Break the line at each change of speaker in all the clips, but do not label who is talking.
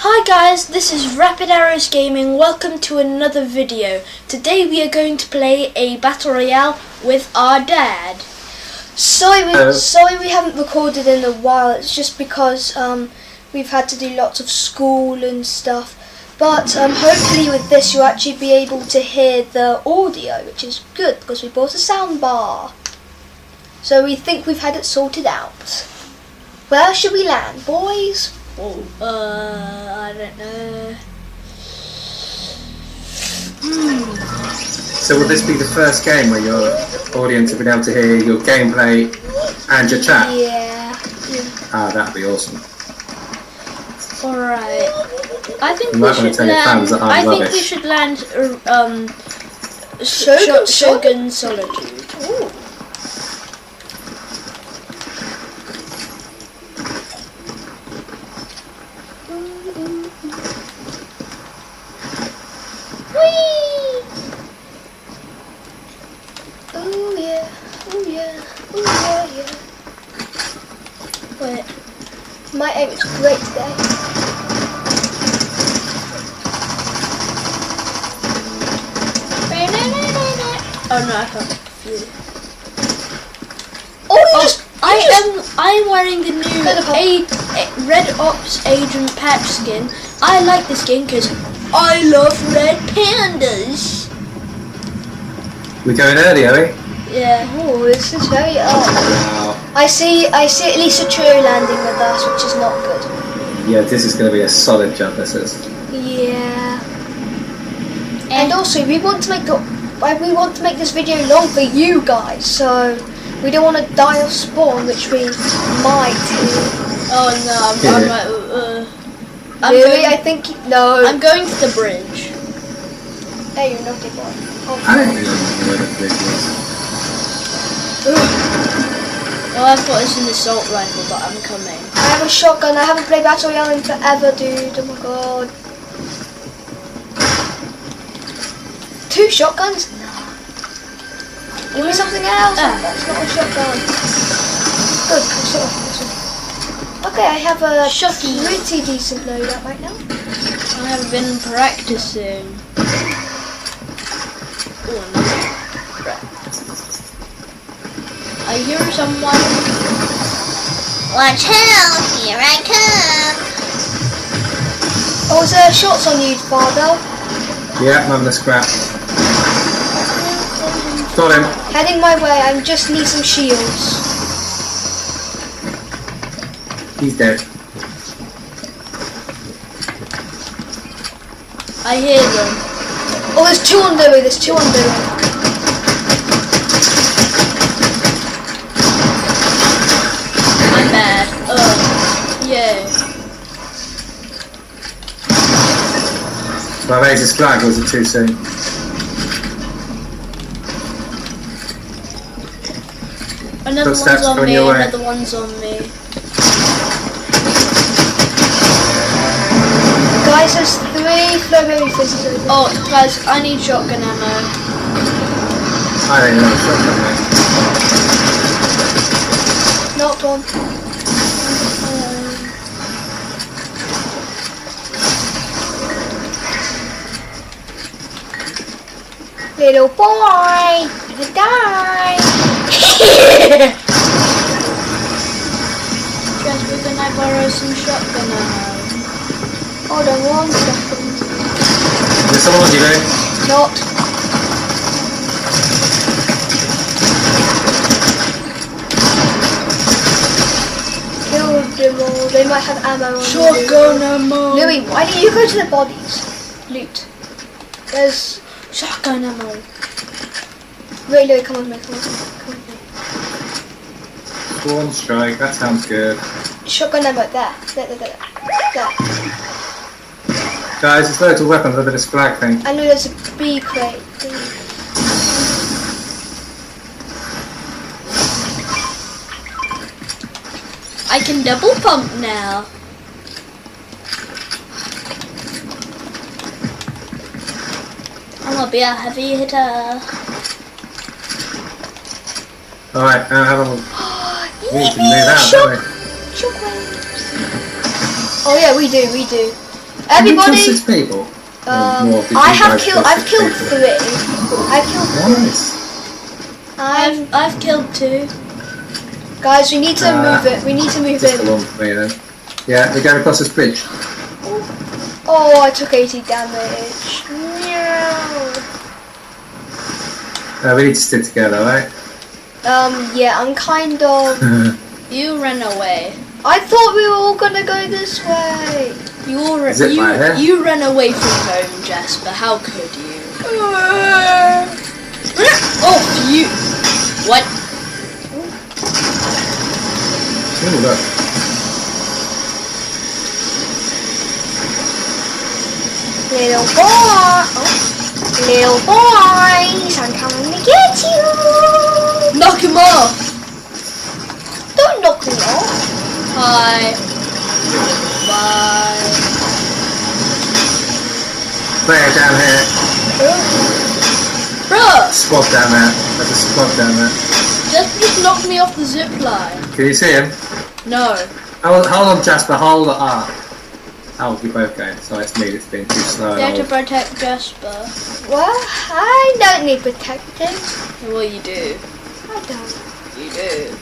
Hi guys, this is Rapid Arrows Gaming. Welcome to another video. Today we are going to play a battle royale with our dad. Sorry we haven't recorded in a while. It's just because we've had to do lots of school and stuff. But hopefully with this you'll actually be able to hear the audio, which is good because we bought a sound bar. So we think we've had it sorted out. Where should we land, boys? Oh, I don't know.
So will this be the first game where your audience have been able to hear your gameplay and your chat?
Yeah.
Ah, that'd be awesome.
Alright. I think
You
we
might want to
should
tell your fans that
land.
I'm
I think
rubbish.
we should land Shogun Solitude. Ooh. Wait, my aim is great today. Oh no, I can't feel it. I'm wearing the new Red Ops Agent patch skin. I like this skin because I love red pandas.
We're going early, are we?
Yeah. Oh, this is very early.
Wow.
I see at least a trio landing with us, which is not good.
Yeah, this is going to be a solid jump, this is.
Yeah. And also, we want to make this video long for you guys, so we don't want to die of spawn, which we might.
Yeah.
I'm going to the bridge. Hey, you naughty boy.
I don't really know where the bridge is.
Well, I thought it's an assault rifle, but I'm coming. I have a shotgun. I haven't played Battle Royale in forever, dude. Oh my god. 2 shotguns? No. Give me something else. That's not a shotgun. Good. Okay, I have a pretty decent loadout right now. I have been practicing. Oh no. I hear someone.
Watch out! Here I come!
Oh, is there shots on you, father?
Yeah, I'm having a scrap. Got him.
Heading my way, I just need some shields.
He's dead.
I hear them. Oh, there's 2 on the way, I'm mad. Yeah.
Did I raise his flag or was it too soon?
Another
Footsteps
one's on
coming
me,
your way.
another one's on me. Guys, there's 3 flowberry fizzes over there. Oh, guys, I need shotgun ammo.
I don't know. Shotgun, mate.
Knocked one. Little boy, you're gonna die. Jasper, can I borrow some shotgun ammo? Hold on 1 second.
Is there someone on you, mate?
Not. Killed them all. They might have ammo on
Shotgun ammo!
Louis, why don't you go to the bodies? Loot. There's shotgun ammo. Wait, Louis, come on, mate. Come on.
Spawn strike, that sounds good.
Shotgun ammo, there.
Guys, there's loads of weapons over this flag thing.
I know there's a B crate. I can double pump now. I'm gonna be a heavy hitter.
Alright, have a we need to move out, don't we?
Oh yeah, we do. Everybody.
6 people.
I've killed 3. I've killed 3.
Nice.
I've killed 2. Guys, we need to move it. We need to move
Just
it.
the one for me then. Yeah, we're going across this bridge.
Oh, I took 80 damage. No.
We need to stick together, right?
Yeah, I'm kind of.
You ran away.
I thought we were all gonna go this way.
You ran away from home, Jasper. How could you? Oh, you. What?
Oh, look.
Little boys, I'm coming to get you.
Knock him off.
Don't knock me off.
Hi. Bye.
Player down here.
Bruh,
Squad down there. There's a squad down there.
just knocked me off the zip line.
Can you see him?
No.
Hold on, Jasper. Hold up. Oh, we both going. Sorry, it's me that's been too slow.
You have to protect Jasper.
Well, I don't need protecting.
Well, you do.
I don't.
You do.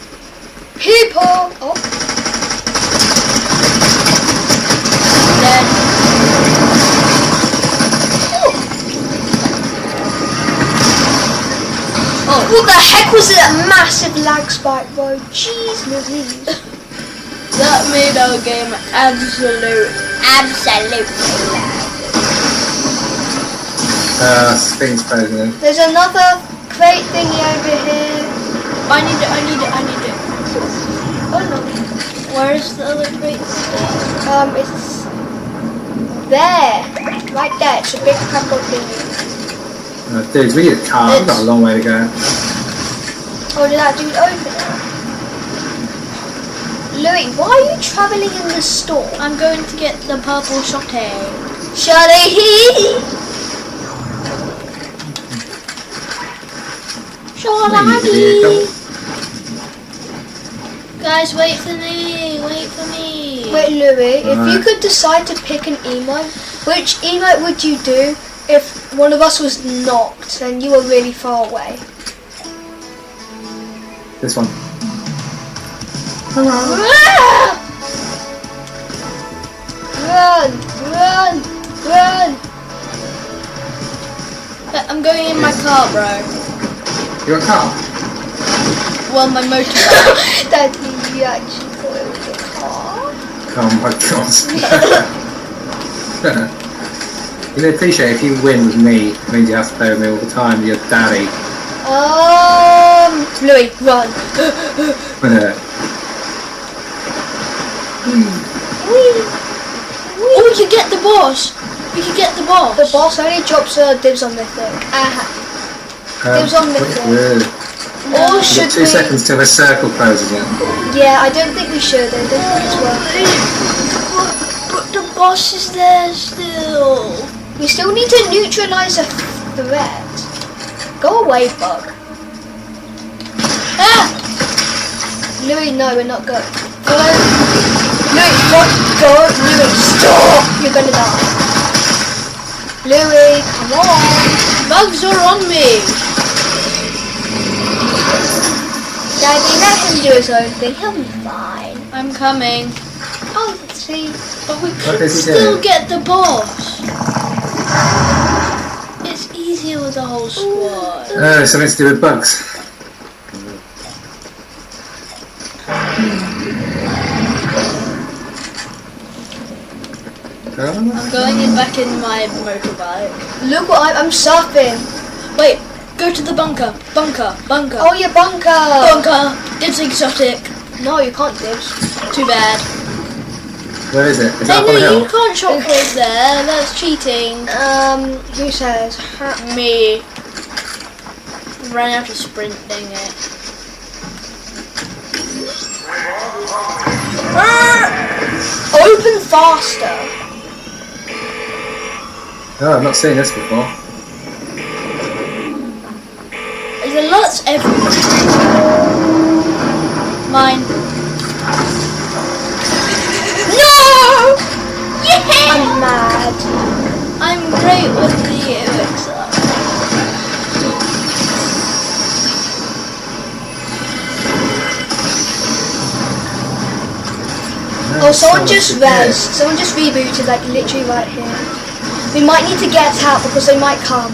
People. Oh.
Then
What the heck was that massive lag spike, bro? Jeez Louise.
that made our game absolutely
Thing's frozen in.
There's another crate thingy over here.
I need it.
Oh no.
Where's the other crate?
It's there. Right there. It's a big purple thingy.
Dudes, we need a car. We've got a long way to go.
Oh, did that dude open it? Louis, why are you travelling in the storm?
I'm going to get the purple shotty.
Shutty! Shutty!
Guys, wait for me. Wait for me.
Wait, Louis, if you
Alright.
could decide to pick an emote, which emote would you do if one of us was knocked and you were really far away?
This one.
Ah! Run! Run! Run!
I'm going in my car, bro.
You got a car?
Well, my motorbike.
Daddy, you actually thought it was a car?
Oh my god. You know, appreciate if you win with me, it means you have to play with me all the time with your daddy.
Louis, run!
Oh, we can get the boss. We can get the boss.
The boss only drops dibs on mythic. Dibs on mythic. Or
We've
should
got 2
we?
seconds till the circle closes in.
Yeah, I don't think we should. I don't think it's worth it.
But the boss is there still.
We still need to neutralize a threat. Go away, bug.
Ah!
Louis, no, we're not going. Follow. Louis, what? Go. Louis, stop! You're gonna die. Louis, come on.
Bugs are on me.
Daddy, let him do his own thing. He'll be fine.
I'm coming.
Oh, see.
But we
What
could
does he
still
do?
get the boss. It's easier with the whole squad.
Something to do with bugs.
I'm going in back in my motorbike.
Look what I'm surfing.
Wait, go to the bunker. Bunker.
Oh, your bunker.
Bunker. Dibs exotic.
No, you can't dibs.
Too bad.
Where is it? Is
Hey,
that up on the
no, you
hill?
can't shop clothes there. That's cheating.
Who says?
Me. Ran out of sprint, dang it.
Open faster.
Oh, I've not seen this before.
There's lots everywhere. Mine.
No! Yeah! I'm mad.
I'm great with the elixir.
Oh, someone just rebooted, like literally right here. We might need to get out because they might come.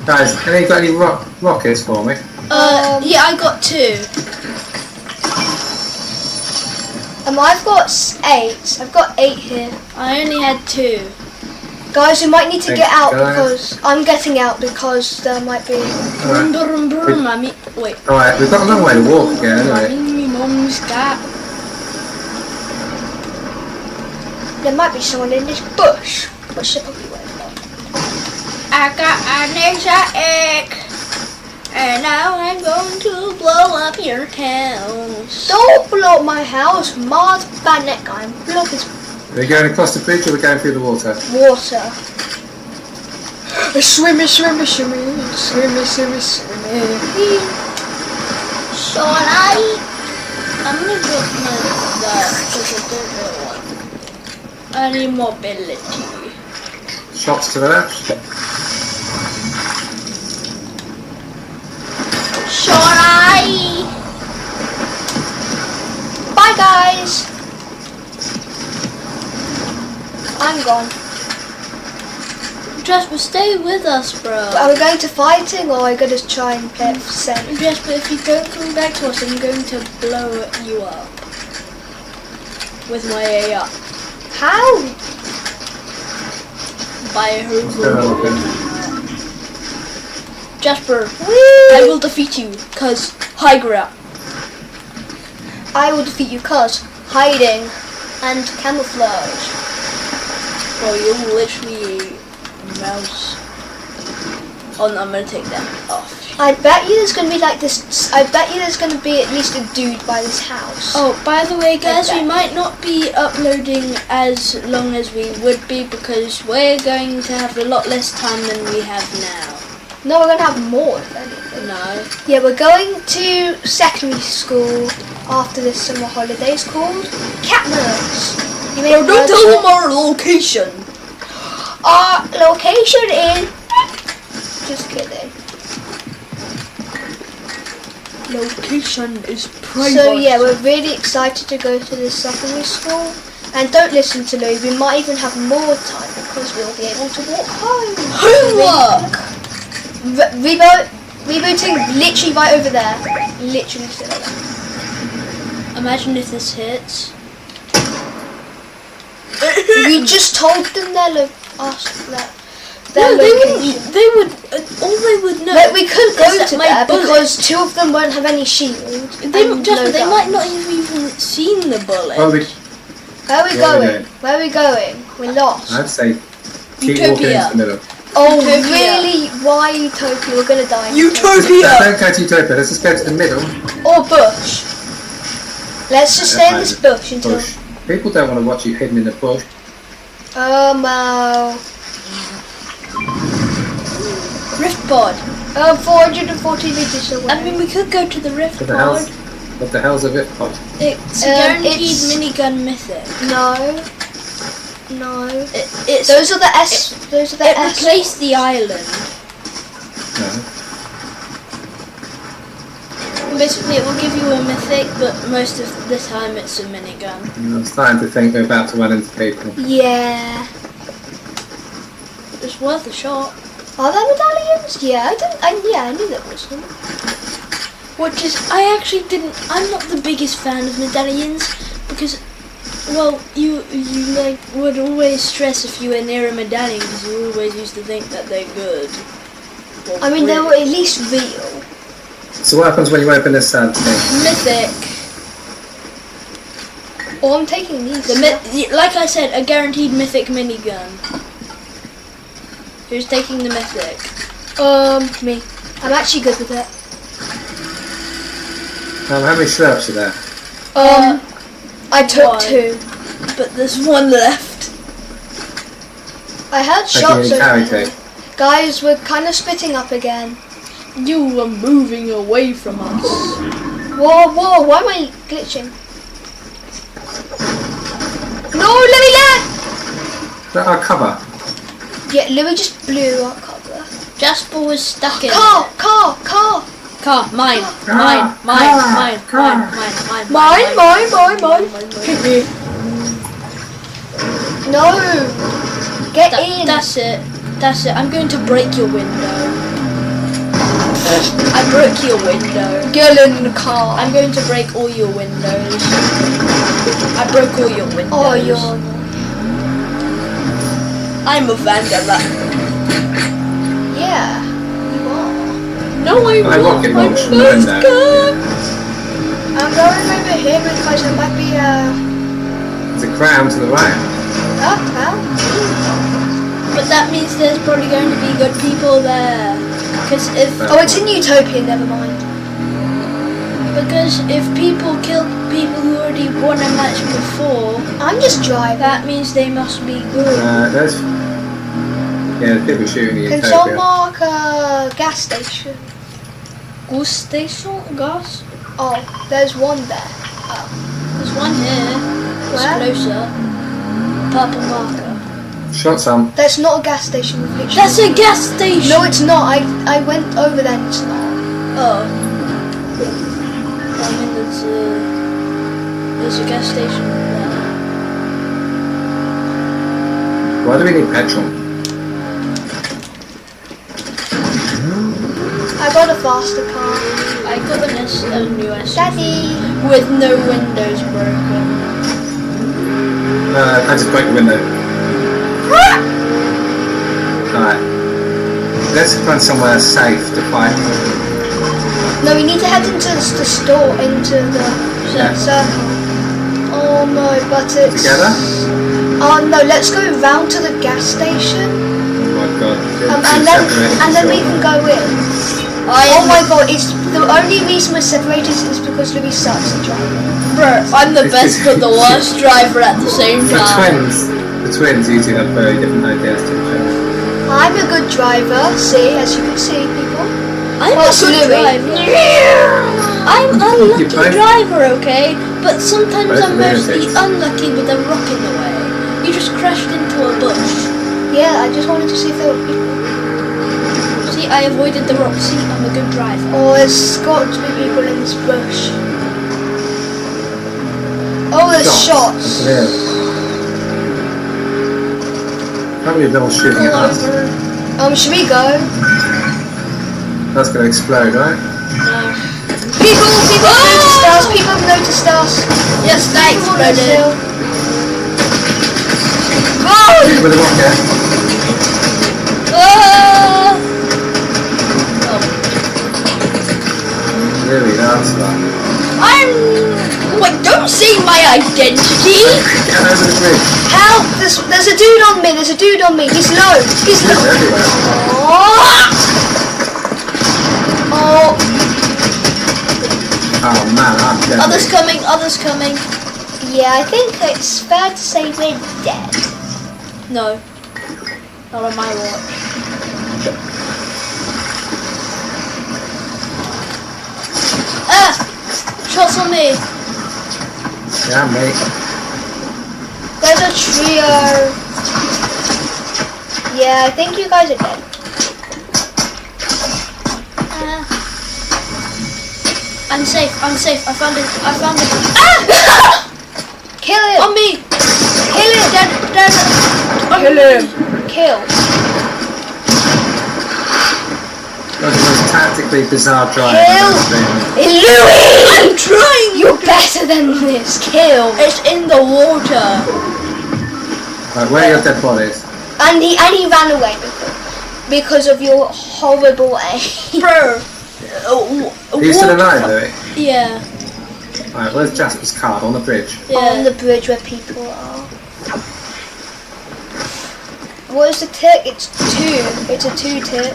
Guys, have you got any rockets for me?
Yeah, I got 2.
I've got 8. I've got 8 here.
I only had 2.
Guys, we might need to get out
guys.
because I'm getting out because there might be.
Brum, brum, brum, wait.
Alright, we've got a long way to walk again, anyway.
My mum's got.
There might be someone in this bush, which they probably won't.
I got an exotic, and now I'm going to blow up your house.
Don't blow up my house, Mars Bannock. I'm blow up his
Are we going across the bridge or are we going through the water?
water. Swimmy, swimmy, swimmy, swimmy, swimmy, swimmy.
Sorry. I'm gonna drop that because I don't know what. I need mobility.
Shots to the left.
Sorry.
Bye, guys. I'm gone.
Jasper, stay with us, bro.
Are we going to fighting or are we going to try and play it safe?
Jasper, if you don't come back to us, I'm going to blow you up with my AI.
How?
By
Oh,
Jasper,
Whee!
I will defeat you, cause high ground.
I will defeat you cause hiding and camouflage.
Bro, you're literally a mouse. Oh no, I'm gonna take that off.
I bet you there's going to be like this. I bet you there's going to be at least a dude by this house.
Oh, by the way, guys, we
bet.
might not be uploading as long as we would be because we're going to have a lot less time than we have now.
No, we're going to have more if anything.
No.
Yeah, we're going to secondary school after this summer holidays called Catman's. You may have
Don't
heard
tell
of
them our location.
it. Our location is. Just kidding.
Location is private.
So yeah, we're really excited to go to this secondary school. And don't listen to Louis, we might even have more time because we'll be able to walk home.
Homework!
Rebooting literally right over there. Literally still there.
Imagine if this hits.
We just told them their
No,
location.
they would, all they would know.
But we couldn't go
is that
to
my
there
bullet-
because 2 of them won't have any shield.
They,
and
Jasper,
no
they
gun.
might not have even seen the bullet.
Well,
Where are we
Where are we
going?
going?
Where are we going? We're lost.
I'd say keep walking
Utopia.
into the middle.
Oh,
Utopia.
really? Why Utopia? We're gonna die.
Utopia!
Don't go to Utopia, let's just go to the middle.
Or bush. Let's just stay in this bush until.
Bush. People don't want to watch you hidden in the bush.
Oh, no.
Rift pod.
440 meters away.
I mean, we could go to the rift pod.
What the hell's a Rift Pod?
It's
Um,
guaranteed
it's-
minigun mythic.
No.
It's
Those are the S. Those are the
it
S.
replaced the island.
No.
Basically, it will give you a mythic, but most of the time it's a minigun.
I'm starting to think we're about to run into people.
Yeah.
It's worth a shot.
Are there medallions? Yeah, I knew there was some.
Which is, I'm not the biggest fan of medallions because, well, you like would always stress if you were near a medallion because you always used to think that they're good. Or
I mean, they were
really.
at least real.
So what happens when you open this thing?
Mythic.
Oh, I'm taking these.
Like I said, a guaranteed mythic minigun. Who's taking the mythic?
Me. I'm actually good with it.
How many slurps are there?
I took
one.
2.
But there's one left.
I heard
I
shots
can carry
over there.
two.
Guys, we're kind of splitting up again.
You are moving away from us.
Whoa, why am I glitching?
Is that our cover?
Yeah, Louis just blew our cover.
Jasper was stuck in.
Car!
Mine.
Hit me. No! Get in!
That's it. I'm going to break your window. I broke your window.
Get in the car.
I'm going to break all your windows. I broke all your windows.
Oh, you're...
I'm a vandal.
Yeah, you are.
No, I'm
I
not.
rocket
I'm
launch from
nice
there.
guy.
I'm going over here because there might be a...
There's a crown to the right.
But that means there's probably going to be good people there. Because if
it's in Utopia, never mind.
Because if people kill people who already won a match before,
I'm just driving.
that means they must be good.
There's people shooting in
Can
Utopia.
someone mark a gas station?
Gas station? Gas?
Oh, there's one there.
There's one here. It's
Where?
closer. Purple marker.
Shot some.
That's not a gas station. Literally.
That's a gas station!
No, it's not. I went over there and it's not.
Oh. I mean, there's a gas station there.
Why do we need petrol?
I got a faster car.
I got a new SUV
Daddy!
with no windows broken.
I just broke the window. Alright. Let's find somewhere safe to fight.
No, we need to head into the store, into the circle. Oh no, but it's...
Together?
Oh no, let's go round to the gas station.
Oh my god.
And then we can go in. Oh my god, it's the only reason we're separated is because Louis sucks at driving.
Bro, I'm the best but the worst driver at the same time.
The twins, you two have very different ideas to each other.
I'm a good driver, see, as you can see, people.
I'm a
What's
good
Louis?
driver. I'm a lucky driver, okay? But sometimes
Both
I'm mostly
lunatics.
unlucky with a rock in the way. You just crashed into a bush.
Yeah, I just wanted to see if there were people.
See, I avoided the rock. See, I'm a good driver.
Oh, there's got to be people in this bush. Oh, there's shots.
Yeah. Can't believe they're all shooting at us.
Should we go?
That's gonna explode, right?
People have noticed us. People have noticed us.
Yes, that exploded.
Shoot with a rocket. Really, that's right.
Wait, don't say my identity!
Get over the bridge.
Help! There's a dude on me. There's a dude on me. He's low. He's
It's
low.
everywhere.
Oh.
Oh man, I'm dead.
Others coming.
Yeah, I think it's fair to say we're dead.
No. Not on my watch. Shots on me!
Yeah, mate.
There's a trio. Yeah, I think you guys are dead.
I'm safe. I found it.
Kill him!
On me!
Kill him!
Dead.
Kill him! Kill.
That's the most tactically bizarre drive
Kill.
I've ever seen.
Louis!
I'm trying!
You're better than this. Kill.
It's in the water.
Right, where are your dead bodies?
And he ran away because of your horrible aim.
Bro.
Are you still alive, Louis?
Yeah.
Alright, where's Jasper's card? On the bridge.
On the bridge where people are. What is the tick? It's 2. It's a 2 tick.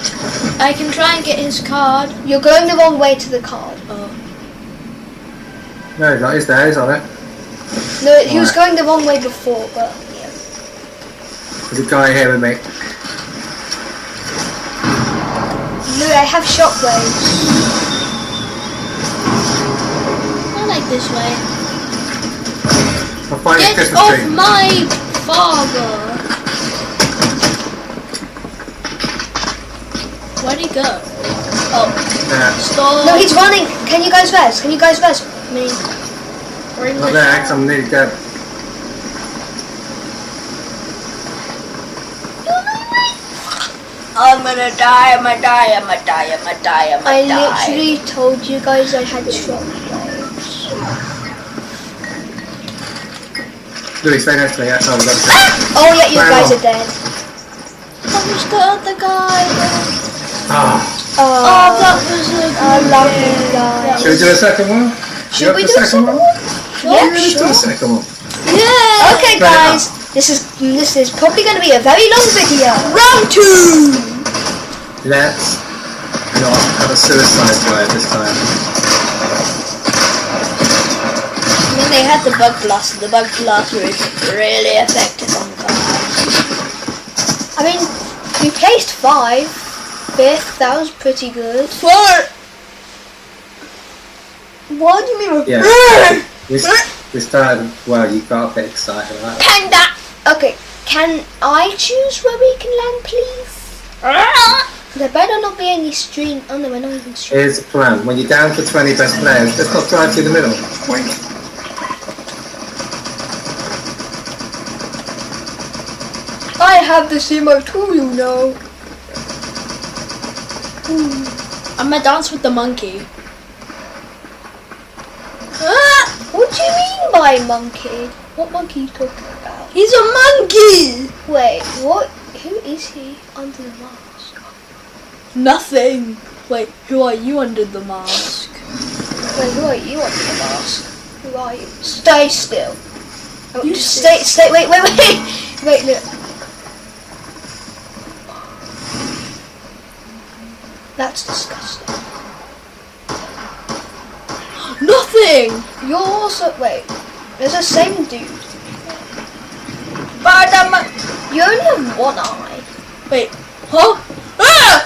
I can try and get his card.
You're going the wrong way to the card.
Oh.
No, he's not. He's there. He's on it.
No, he was going the wrong way before, but yeah.
There's a guy here with me.
No, I have shockwaves.
I like this way.
I'll find a
Get
Christmas
off
tree.
my father! Where'd he go? Oh, stop.
No, he's running. Can you guys res? Can you guys res? Me.
Not there, 'cause I'm nearly dead.
I'm gonna die, I'm gonna die, I'm gonna die, I'm gonna die, I'm gonna
I
die.
literally told you guys I had shot blades.
Louis, stay next to me. That's how we got to.
Oh yeah, you
Fire
guys
on.
are dead.
Who's the other guy?
Ah.
Oh, that was a
lovely guy.
Should we do a second one?
Should we
the
do a second one? Yeah,
Let's do a second one.
Yeah.
Okay, guys. This is probably going to be a very long video.
Round 2.
Let's not have a suicide drive this time.
And then they had the bug blaster. The bug blaster is really effective on guys.
I mean, we placed 5th. That was pretty good.
4. What do you mean?
Yeah. We started, well, you got a bit excited about that.
Panda! Okay, can I choose where we can land, please? There better not be any stream. Oh no, we're not even streaming.
Here's the plan. When you're down to 20 best players, let's not drive through the middle.
I have the Simo too, you know.
I'm gonna dance with the monkey.
What do you mean by monkey? What monkey are you talking about?
He's a monkey!
Wait, what? Who is he under the mask?
Nothing. Wait, who are you under the mask?
Wait, who are you under the mask? Who are you? Stay still. Oh,
You
just stay, wait. Wait, look. That's disgusting.
Nothing!
You're also, wait, there's the same dude. You only have one eye.
Wait, huh? Ah!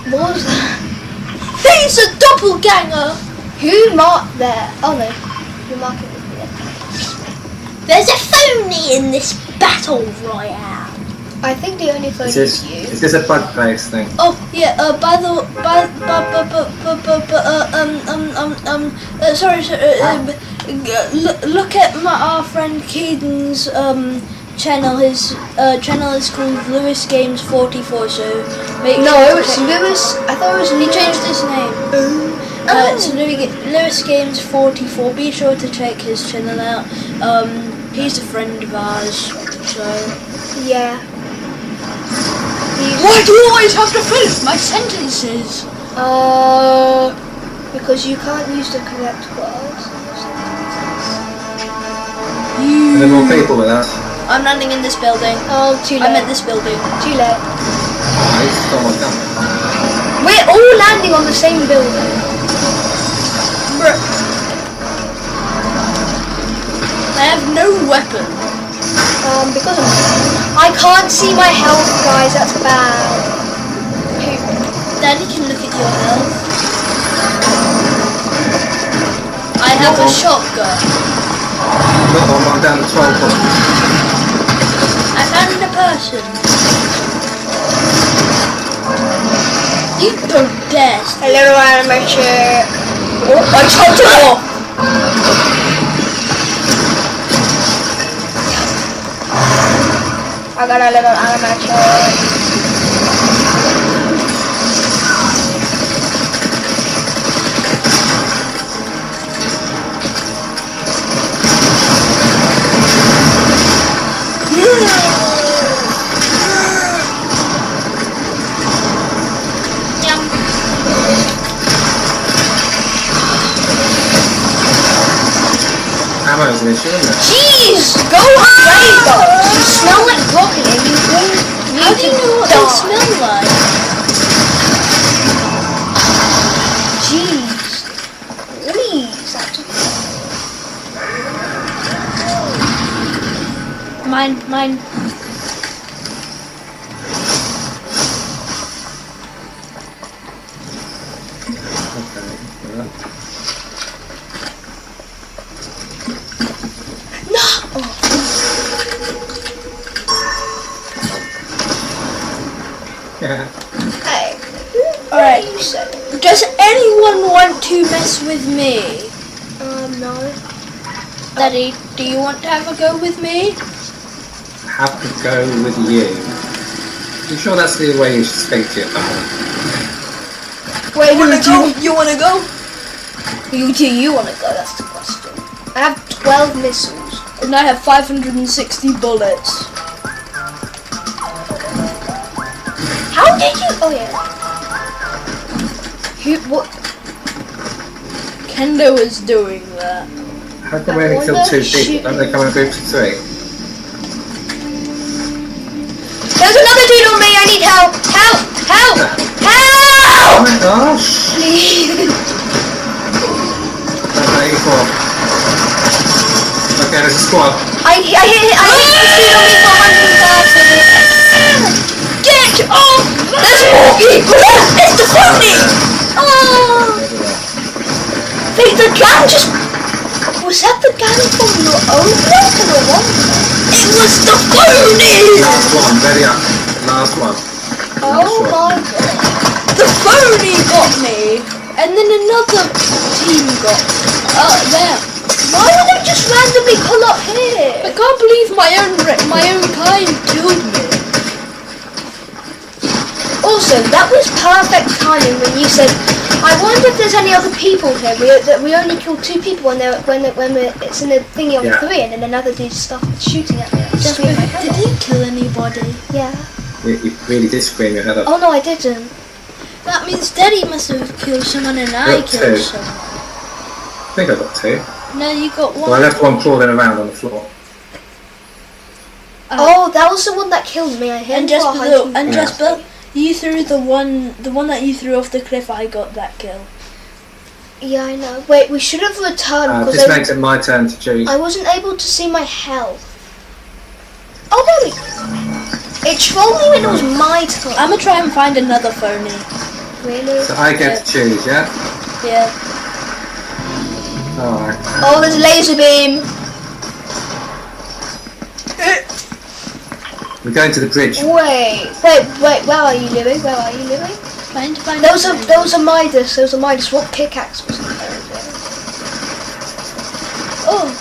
What was that?
He's a doppelganger!
Who marked there? Oh no, you're marking with me.
There's a phony in this battle royale.
I think the only phone
Is
is
this,
you.
is this a bug place thing?
Oh yeah. Sorry. Look at our friend Keaton's channel. His channel is called Lewis Games 44. So make
No,
sure to
it's
check-
Lewis. I thought it was
He
Lewis.
changed his name. It's Lewis Games 44. Be sure to check his channel out. He's a friend of ours. So.
Yeah.
Why do you always have to finish my sentences?
Because you can't use the correct words.
Are there more people with us?
I'm landing in this building.
Oh, too late.
I'm at this building.
Too late.
Oh, he's got one coming.
We're all landing on the same building.
Bruh. I have no weapon.
Because I can't see my health, guys. That's bad.
Daddy can look at your health. I have a shotgun.
Got one, I'm down to 12 points.
I found a person. You don't dare.
Hello, animation.
Oh, I chopped it off.
I got a little animation.
Ammo's an issue, isn't it?
Jeez, go away, guys. You smell like broccoli. You won't
How do you know what they smell like?
Jeez. Please.
Mine.
Yeah.
Hey.
to mess with me?
No.
Daddy, do you want to have a go with me?
Have to go with you. You sure that's the way you should speak to your father?
Wait,
You wanna go? You wanna go?
You wanna go? That's the question. I have 12 missiles.
And I have 560 bullets.
How did you? Oh yeah. What?
Kendo is doing that.
How come we only kill 2 people? Don't they come in groups of 3?
There's another dude on me. I need help. Help! Help!
Oh
Help!
my gosh!
Please.
That's 84. Okay, there's a squad.
I hit this dude on me for 130. Get off! There's more people. It's the phony. Oh! Wait, the gun just... Was that the gun from your own block or the one? It was the phony!
Last one, ready up. Last one.
Oh my god.
The phony got me, and then another team got them.
Why would they just randomly pull up
I
here?
can't believe my own kind killed me.
Also, that was perfect timing when you said, I wonder if there's any other people here. We only killed 2 people when it's in the thingy on
Yeah.
3, and then another dude started shooting at me. I
Just
screamed my head
did
off.
you kill anybody?
Yeah.
You really did scream your head off.
Oh no, I didn't.
That means Daddy must have killed someone and I
Got
killed
2.
someone.
I think I got 2.
No, you got one.
Well, I left one crawling around on the floor.
Oh, that was the one that killed me. I hit
And
him for
Jasper,
100.
and Jasper, you threw the one that you threw off the cliff. I got that kill.
Yeah, I know. Wait, we should have returned
This
because
makes it my turn to choose.
I wasn't able to see my health. Oh, there we go. It trolled me when it was my turn.
I'm gonna try and find another phony.
Really?
So I get to choose, yeah?
Yeah.
Alright.
Oh, there's a laser beam.
We're going to the bridge.
Wait. Where are you living? Where are you living?
Trying to find.
There was a Midas. There was a Midas. What pickaxe was there?
Oh,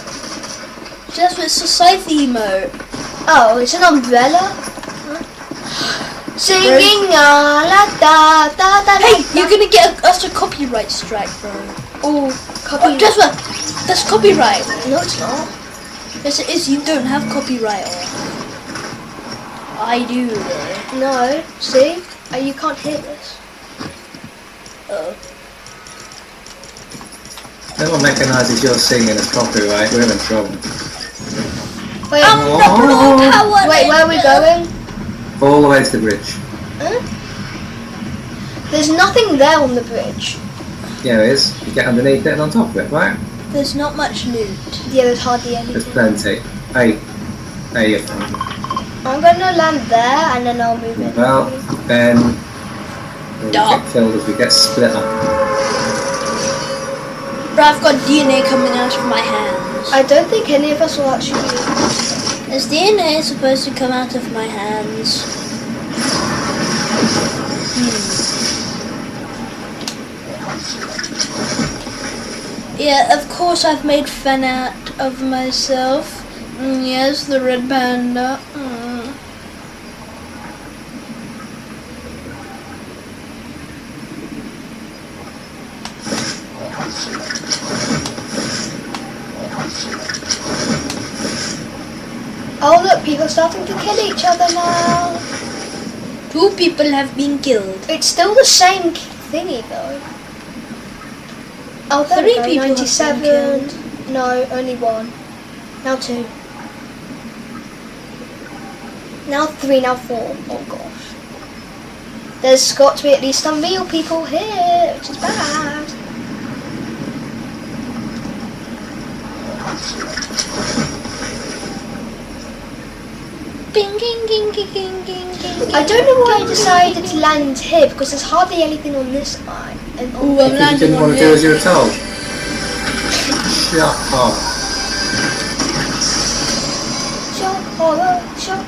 Jasper, it's a scythe emote.
Oh, it's an umbrella. Singing la da da da.
Hey, you're gonna get us a copyright strike, bro.
Oh,
Oh,
copy.
Jasper, that's copyright.
No, it's not.
Yes, it is. You don't have copyright on. I do, though.
No. See? You can't hear this.
Oh.
No one recognises you're singing as copyright. We're in trouble.
Wait.
Oh.
Wait, where are we going?
All the way to the bridge.
Huh? There's nothing there on the bridge.
Yeah, there is. You get underneath it and on top of it, right?
There's not much loot.
Yeah, there's hardly
There's
anything.
plenty. Hey. Hey, you're fine.
I'm gonna land there and then I'll move in.
Well, then we'll
Duh.
get killed as we get split up.
Bro, I've got DNA coming out of my hands.
I don't think any of us will actually be.
Is DNA supposed to come out of my hands? Yeah, of course I've made fun out of myself. Yes, the red panda.
Oh look, people are starting to kill each other now.
2 people have been killed.
It's still the same thingy though. Oh, there
3
we go.
people have
97.
been
No, only 1. Now 2. Now 3, now 4. Oh gosh. There's got to be at least some real people here, which is bad.
Bing, ging, ging, ging, ging, ging, ging.
I don't know why I decided to land here because there's hardly anything on this side. And on
Ooh, I'm
You
landing
didn't
on
want to do as
here.
you were told. Shut up.
shock horror, shock,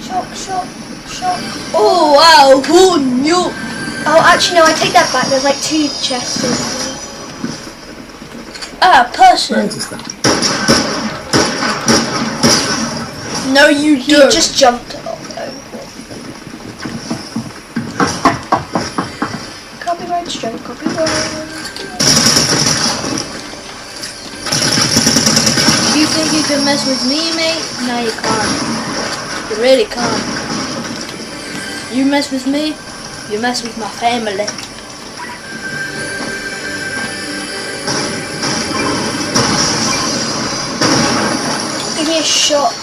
shock, shock, shock.
Oh wow, who knew?
Oh, actually no, I take that back. There's like 2 chests in there. Person.
Where is that?
No, you
He
don't.
just jumped. Copyright strike, copyright.
You think you can mess with me, mate? No, you can't. You really can't. You mess with me, you mess with my family.
Give me a shot.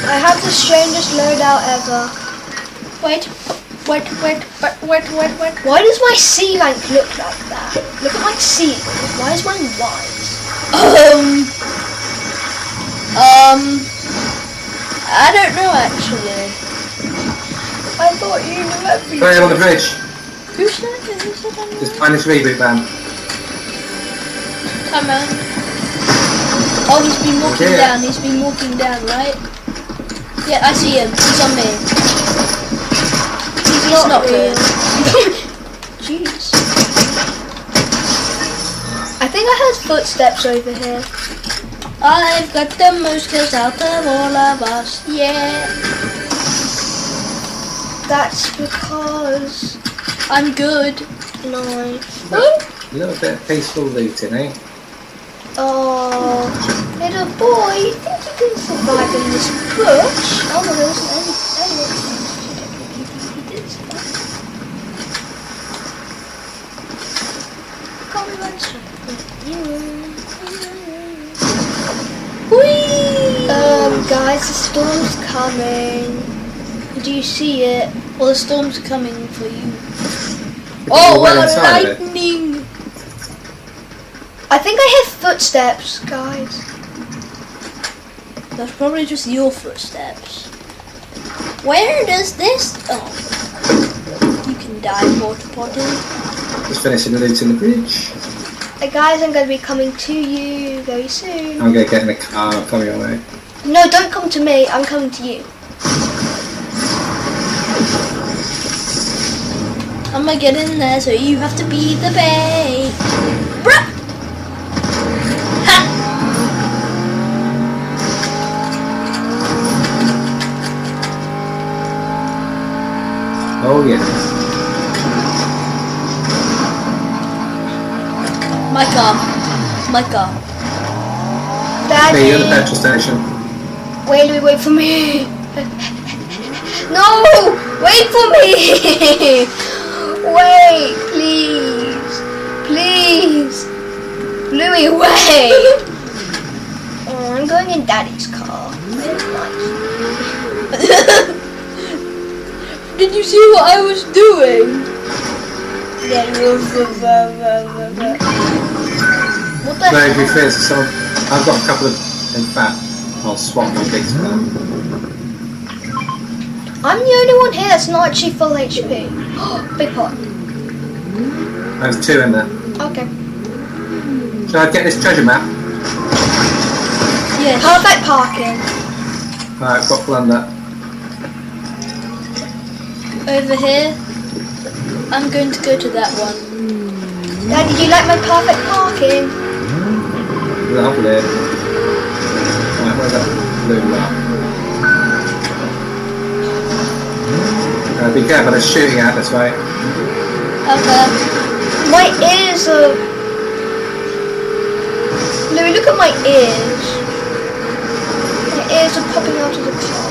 I have the strangest loadout ever.
Wait.
Why does my C rank look like that? Look at my C. Why is mine white?
I don't know actually.
I thought you knew everything.
Sorry, I'm on the bridge.
Who said it? Who said that?
Just find this reboot van.
Come on. Oh, he's been walking
Okay.
down. He's been walking down, right? Yeah, I see him. He's on me. He's not
real.
good.
Jeez. I think I heard footsteps over here.
I've got the most kills out of all of us. Yeah.
That's because
I'm good.
no.
A little bit of peaceful looting, eh?
Oh, little boy, you think you can survive in this bush? Oh no, there wasn't any. He did survive. Can't be right straight.
Whee!
Guys, the storm's coming. Do you see it?
Well, the storm's coming for you.
Because
Oh,
you're well
well,
inside of it.
lightning!
I think I hear footsteps, guys.
That's probably just your footsteps. Where does this? Oh, you can die, porta potty.
Just finishing the loot in the bridge.
Hey guys, I'm going to be coming to you very soon.
I'm going to get in the car. I'm coming your way.
No, don't come to me. I'm coming to you.
I'm gonna get in there, so you have to be the bait. Bruh! Ha!
Oh yeah.
My car. My car.
Daddy.
Hey, you're at the petrol station.
Wait for me. No! Wait for me! Wait, please. Please. Louis, wait! Oh, I'm going in Daddy's car.
Did you see what I was doing?
What the
So if you
hell?
feel so, I've got a couple of. In fact, I'll swap my big spell.
I'm the only one here that's not actually full HP. Big pot.
There's two in there.
Okay.
Shall I get this treasure map?
Yes.
Perfect parking.
Alright, got plunder.
Over here. I'm going to go to that one.
Dad, did you like my perfect parking?
Lovely. Right, where's that blue rock? Be careful, they're shooting at this way.
Okay.
My ears are... Louis, look at my ears. My ears are popping out of the car.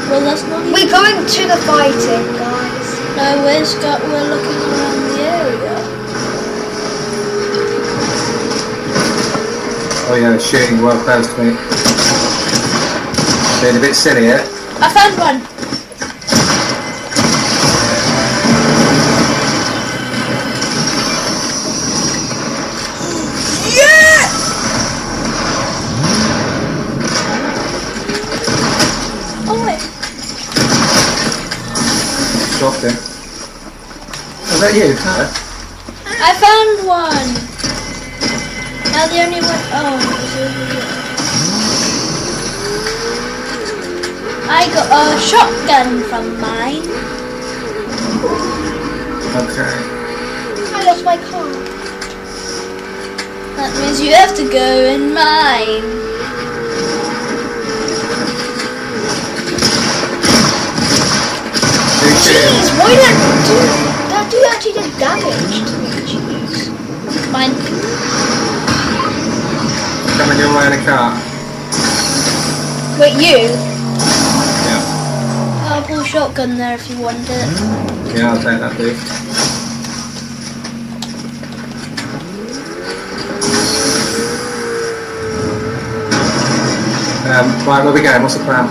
Well, that's not.
We're going to the fighting, guys.
No, we're looking around the area.
Oh yeah, they're shooting well close to me. Being a bit silly here.
I found one.
Dropped him. Was that you? No.
I found one. Now the only one. Oh, it's over here. I got a shotgun from mine.
Okay.
my car?
That means you have to go in mine.
Jeez, why did that do actually did damage to me? Jeez.
Mine.
Coming your way in a car.
Wait, you?
Yeah.
I'll pull shotgun there if you want it.
Yeah, I'll take that, dude. Right, where we going? What's the plan?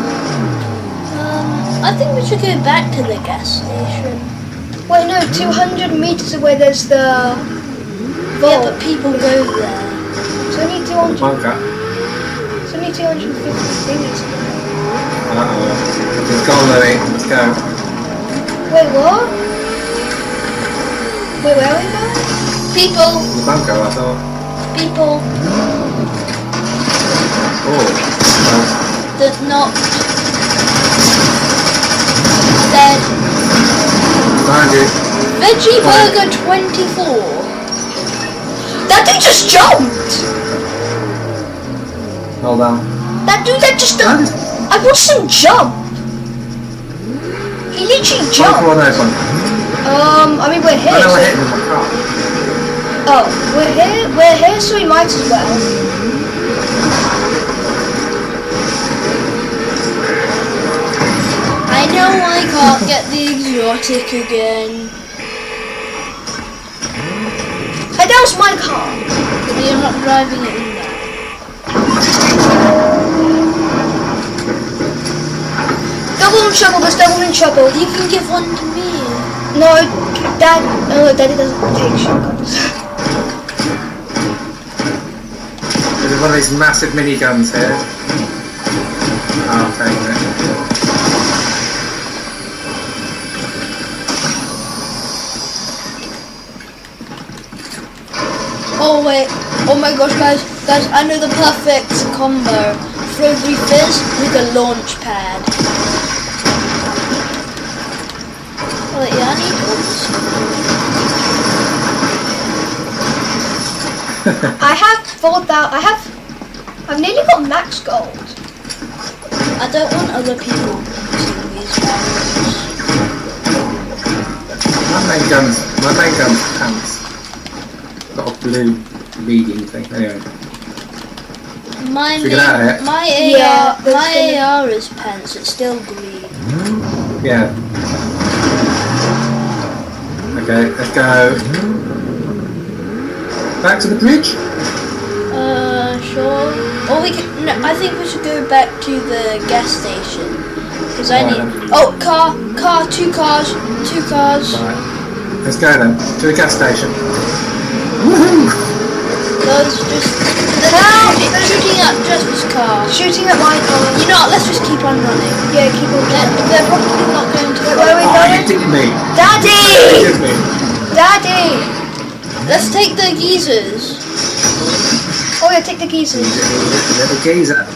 I think we should go back to the gas station.
Wait, no, 200 meters away there's the
Yeah,
vault.
but people go there.
It's only 200.
Bunker.
It's only 250 meters away.
Let's go, Louis. Let's go.
Wait, what? Wait, where are we going?
People,
The bunker, I thought.
people
Oh.
that not dead.
Behind you.
Veggie Burger 24.
That dude just jumped!
Hold on.
That dude that just
Behind
jumped!
you.
I watched him jump! He literally
Bunker
jumped!
or no bunker?
I mean we're here,
I know
so...
we're hitting with my car.
Oh, we're here, so we might as well.
I know I can't get the exotic again.
Hey, that was my car!
But you're not driving it in there.
Double in trouble, there's double in trouble.
You can give one to me.
No, Daddy doesn't take shotguns.
There's one of these massive miniguns here. Oh, I'm taking it.
Oh wait, oh my gosh guys, I know the perfect combo. Strawberry fizz with a launch pad. Wait, yeah, I need those.
I have 4,000, I've nearly got max gold.
I don't want other people using these guns.
My main gun's pants. Got a blue leading thing. Anyway.
My
Should we get out of here?
my AR is pants, it's still green.
Yeah. Okay, let's go. Back to the bridge?
Sure. Or we can, no, I think we should go back to the gas station. Because I need, oh, car, two cars.
Right. Let's go then, to the gas station. Woohoo!
Those they're shooting at Jasper's car.
Shooting at my car.
You know what, let's just keep on running.
Yeah, keep on running.
They're probably not going to
Where are we
Oh,
going?
you did me.
Daddy!
You did me.
Daddy!
Let's take the geezers.
Oh yeah, take the geezers.
Little geezer.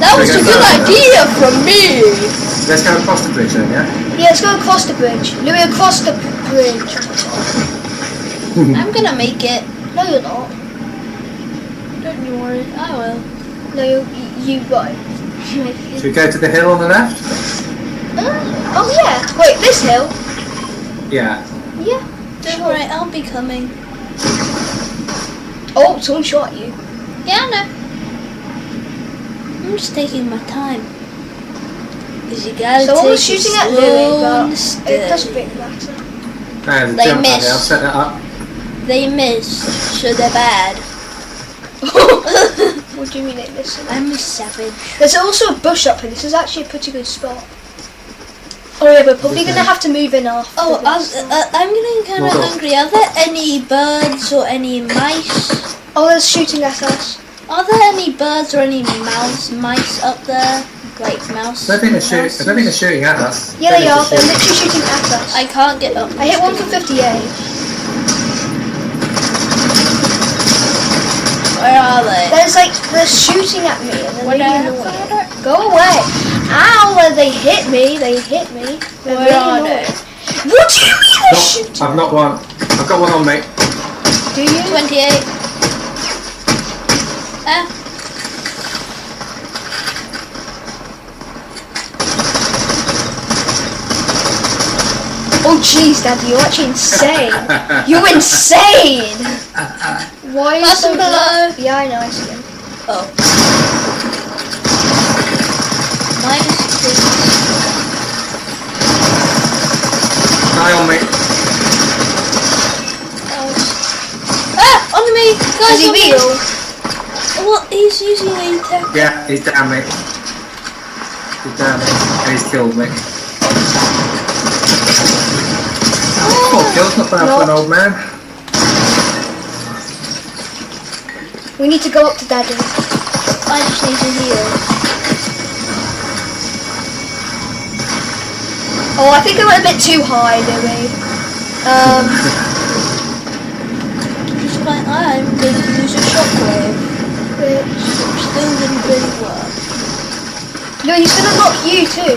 That was a good idea from me.
Let's go across the bridge then, yeah?
Yeah, let's go across the bridge. Louis, across the bridge.
I'm gonna make it.
No, you're not.
Don't you worry, I will.
No, you won't.
Should we go to the hill on the left?
Oh yeah. Wait, this hill?
Yeah.
Yeah.
Don't worry, I'll be coming.
Oh, someone shot you.
Yeah, I know. I'm just taking my time. Because you gotta
Someone
take
was shooting
it
at
slow
Louis,
and
but
steady.
it doesn't really matter.
There's a
They
jump out
missed.
there. I'll set that up.
They missed, so they're bad.
What do you mean they listen?
I'm a savage.
There's also a bush up here. This is actually a pretty good spot. Oh yeah, we're probably gonna have to move in after
Oh,
this.
I'm getting kind of
What's up?
hungry. Are there any birds or any mice?
Oh, they're shooting at us.
Are there any birds or any mice up there? Like mouse?
I don't think they're shooting at us.
Yeah, they are. They're literally shooting at us.
I can't get up.
I hit one for 58.
Where are they?
They're shooting at me and they're
Where
really annoying. Go away. Ow, they hit me. They're
Where
really
are
annoying.
they?
What do you mean they're shooting?
I've not one. I've got one on me.
Do you?
28. Ah.
Oh jeez, Daddy, you're actually insane. You're insane. Why are you so
below?
Yeah, I know, I see him.
Oh. -3.
Guy on me.
Ah! On me! Guys,
Is he
on me!
real?
Well, he's using a tech.
Yeah, he's down me. He's down me. And he's killed me. Oh, kill's not bad for an old man.
We need to go up to Daddy.
I just need to heal.
Oh, I think I went a bit too high, Louis.
Just like I'm going to use a shockwave. Which still didn't really work.
No, he's gonna knock you too.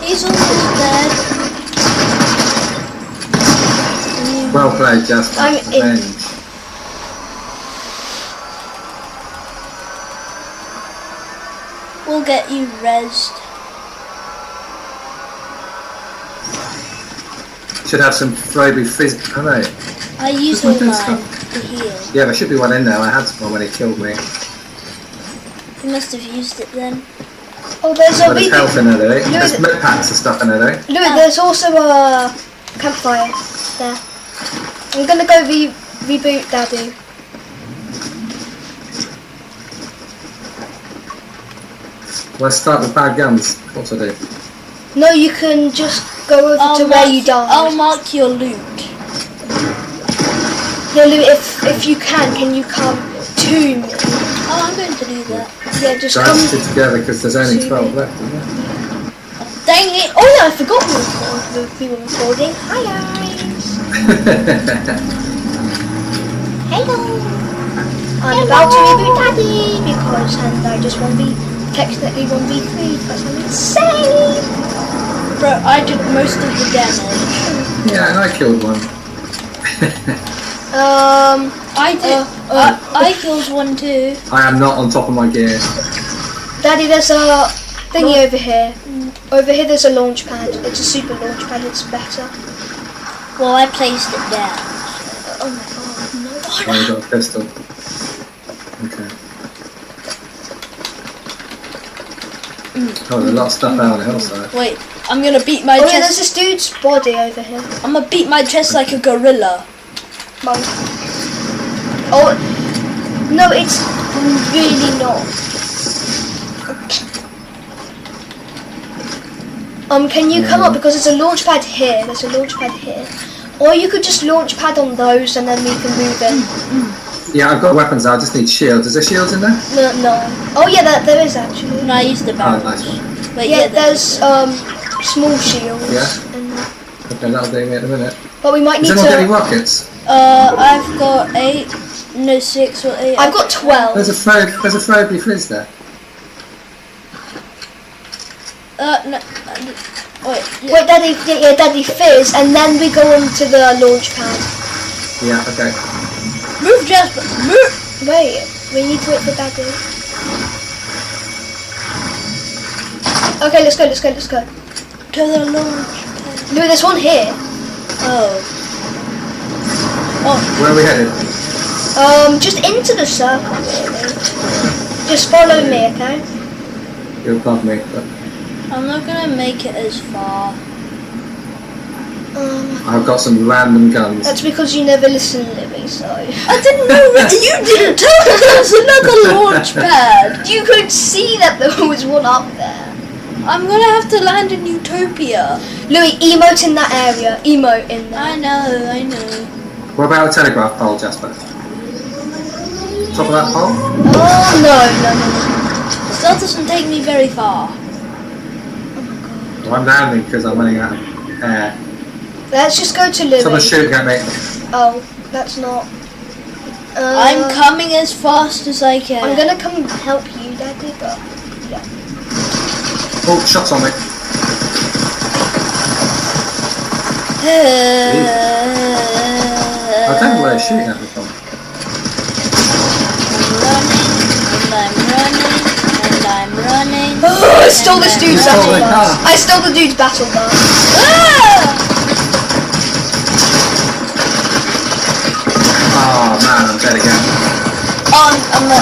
He's almost dead.
Well played, Jasper.
I'm in.
Revenge.
We'll get you rezzed.
Should have some Froby fizz. I know.
I use all mine to heal.
Yeah, there should be one in there. I had one when he killed me.
You must have used it then.
Oh, there's a
But there's health in there, Louis. There's med packs and stuff in there, Louis.
Louis, there's also a campfire there. I'm gonna go reboot Daddy.
Let's start with bad guns. What to do?
No, you can just go over to where you died.
I'll mark your loot.
No, Louis, if you can you come to me?
Oh, I'm going to do that.
Yeah, just
Guys,
come.
sit together because there's only
to
12
me.
left, isn't there?
Dang it!
Oh yeah, I forgot we were recording. Hi guys. Hello. I'm about to reboot Daddy because and I just technically 1v3 because I'm insane.
Bro, I did most of the damage.
Yeah, and I killed one.
I did. I killed one too.
I am not on top of my gear.
Daddy, there's a thingy over here. Over here there's a launch pad. It's a super launch pad, it's better.
Well, I placed it down.
Oh my god, no.
Oh, I got a pistol. Okay. Oh, there's a lot of stuff out on the hillside.
Wait, I'm gonna beat my
Oh yeah, there's
chest.
this dude's body over here.
I'm gonna beat my chest like a gorilla.
Mom. Oh, no, it's really not. Can you come up because there's a launch pad here. There's a launch pad here, or you could just launch pad on those and then we can move in.
Yeah, I've got weapons. I just need shields. Is there shields in there?
No. Oh yeah, there is actually.
No, I used the
Oh,
barrel.
nice one.
But
Yeah, there's small shields.
Yeah.
And
Okay, that'll do me in a minute.
but we might
Does
need
anyone get any
to.
rockets?
I've got 8. No, 6 or 8.
I've got 12.
There's a Froby fizz there.
No. Wait. Yeah.
Wait, Daddy, yeah, Daddy fizz, and then we go on to the launch pad.
Yeah, okay.
Move, Jasper. Move.
Wait, we need to wait for Daddy. Okay, let's go.
To the launch pad.
Louis, there's one here.
Oh.
Where are we headed?
Just into the circle, really. Just follow me, okay?
You're above me. But
I'm not gonna make it as far.
I've got some random guns.
That's because you never listen to me, so.
I didn't know that. You didn't tell me there was another launch pad.
You could see that there was one up there.
I'm gonna have to land in Utopia.
Louis, emote in that area. Emote in there.
I know.
What about a telegraph pole, Jasper? Top of that pole?
Oh, no.
Still doesn't take me very far.
Well, I'm landing because I'm running out of air.
Let's just go to Louis.
Someone's shooting at me.
Oh, that's not.
I'm coming as fast as I can.
I'm gonna come help you, Daddy, but yeah.
Oh, shots on me. I don't know where they're shooting at me from.
I'm running.
Oh, I stole this dude's
stole
battle
the
bus.
car.
I stole the dude's battle bus.
Oh man, I'm dead again.
I'm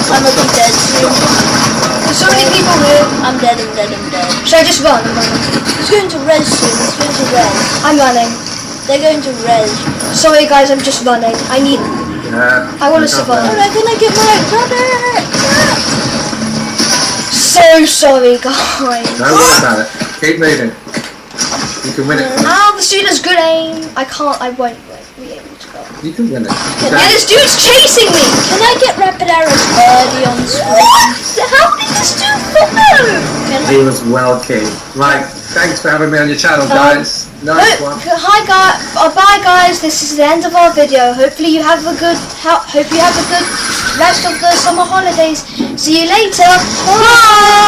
gonna be dead soon.
There's so many people here.
I'm dead.
Should I just run? I'm running.
It's going to res soon. It's going to res.
I'm running.
They're going to res.
Sorry guys, I'm just running. I want to survive.
I'm gonna get my brother.
So sorry guys.
Don't worry about it. Keep moving. You can win it.
Ah, the dude has good aim. I won't be able to go.
You can win it.
Yeah, this dude's chasing me.
Can I get rapid arrows early on screen?
What? How did this dude follow?
He was well keen. Right, thanks for having me on your channel, guys. Nice one.
Hi guys. Bye guys. This is the end of our video. Hopefully you have a good. Hope you have a good rest of the summer holidays. See you later. Bye.